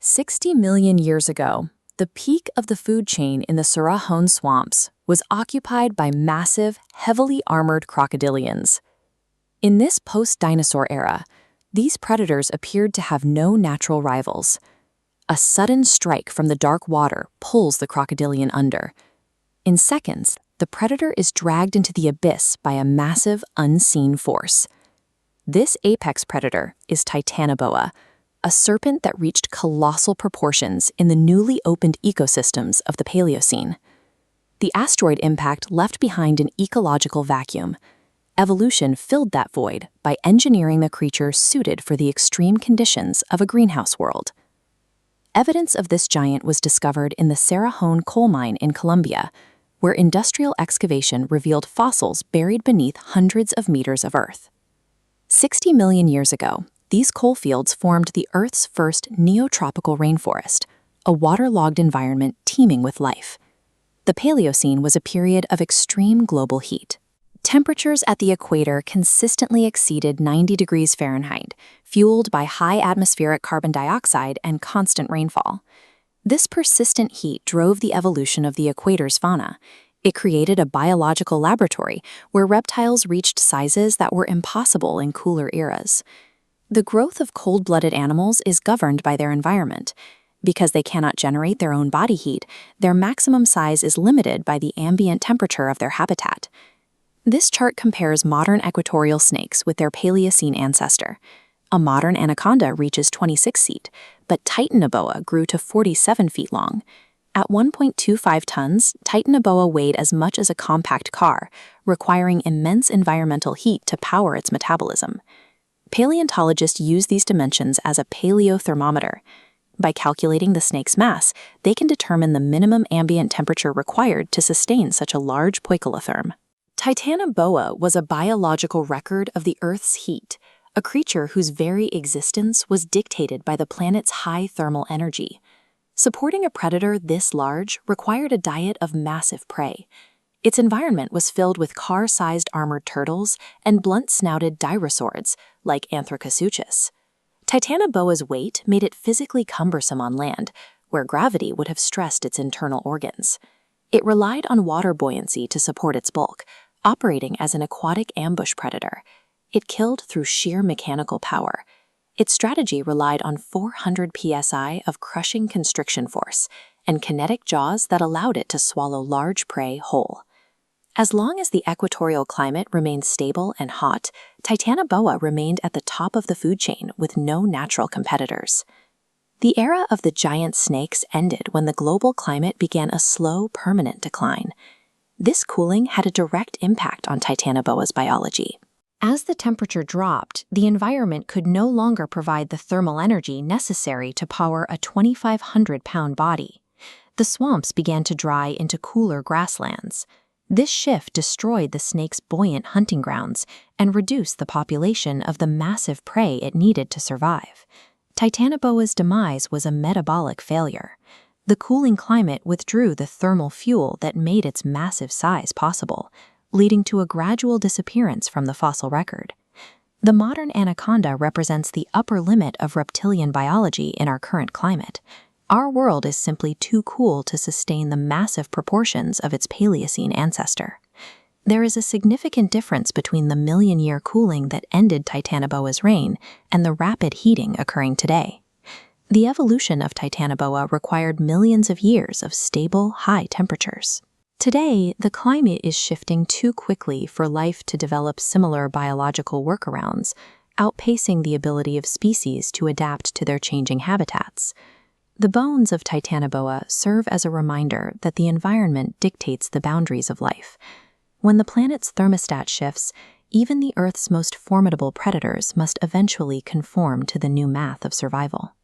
60 million years ago, the peak of the food chain in the Sarahone swamps was occupied by massive, heavily armored crocodilians. In this post-dinosaur era, these predators appeared to have no natural rivals. A sudden strike from the dark water pulls the crocodilian under. In seconds, the predator is dragged into the abyss by a massive, unseen force. This apex predator is Titanoboa, a serpent that reached colossal proportions in the newly opened ecosystems of the Paleocene. The asteroid impact left behind an ecological vacuum. Evolution filled that void by engineering the creature suited for the extreme conditions of a greenhouse world. Evidence of this giant was discovered in the Sarahone coal mine in Colombia, where industrial excavation revealed fossils buried beneath hundreds of meters of earth. 60 million years ago, these coal fields formed the Earth's first neotropical rainforest, a waterlogged environment teeming with life. The Paleocene was a period of extreme global heat. Temperatures at the equator consistently exceeded 90 degrees Fahrenheit, fueled by high atmospheric carbon dioxide and constant rainfall. This persistent heat drove the evolution of the equator's fauna. It created a biological laboratory where reptiles reached sizes that were impossible in cooler eras. The growth of cold-blooded animals is governed by their environment. Because they cannot generate their own body heat, their maximum size is limited by the ambient temperature of their habitat. This chart compares modern equatorial snakes with their Paleocene ancestor. A modern anaconda reaches 26 feet, but Titanoboa grew to 47 feet long. At 1.25 tons, Titanoboa weighed as much as a compact car, requiring immense environmental heat to power its metabolism. Paleontologists use these dimensions as a paleothermometer. By calculating the snake's mass, they can determine the minimum ambient temperature required to sustain such a large poikilotherm. Titanoboa was a biological record of the Earth's heat, a creature whose very existence was dictated by the planet's high thermal energy. Supporting a predator this large required a diet of massive prey. Its environment was filled with car-sized armored turtles and blunt-snouted dinosaurs like Anthracosuchus. Titanoboa's weight made it physically cumbersome on land, where gravity would have stressed its internal organs. It relied on water buoyancy to support its bulk, operating as an aquatic ambush predator. It killed through sheer mechanical power. Its strategy relied on 400 psi of crushing constriction force and kinetic jaws that allowed it to swallow large prey whole. As long as the equatorial climate remained stable and hot, Titanoboa remained at the top of the food chain with no natural competitors. The era of the giant snakes ended when the global climate began a slow, permanent decline. This cooling had a direct impact on Titanoboa's biology. As the temperature dropped, the environment could no longer provide the thermal energy necessary to power a 2,500-pound body. The swamps began to dry into cooler grasslands. This shift destroyed the snake's buoyant hunting grounds and reduced the population of the massive prey it needed to survive. Titanoboa's demise was a metabolic failure. The cooling climate withdrew the thermal fuel that made its massive size possible, leading to a gradual disappearance from the fossil record. The modern anaconda represents the upper limit of reptilian biology in our current climate. Our world is simply too cool to sustain the massive proportions of its Paleocene ancestor. There is a significant difference between the million-year cooling that ended Titanoboa's reign and the rapid heating occurring today. The evolution of Titanoboa required millions of years of stable, high temperatures. Today, the climate is shifting too quickly for life to develop similar biological workarounds, outpacing the ability of species to adapt to their changing habitats. The bones of Titanoboa serve as a reminder that the environment dictates the boundaries of life. When the planet's thermostat shifts, even the Earth's most formidable predators must eventually conform to the new math of survival.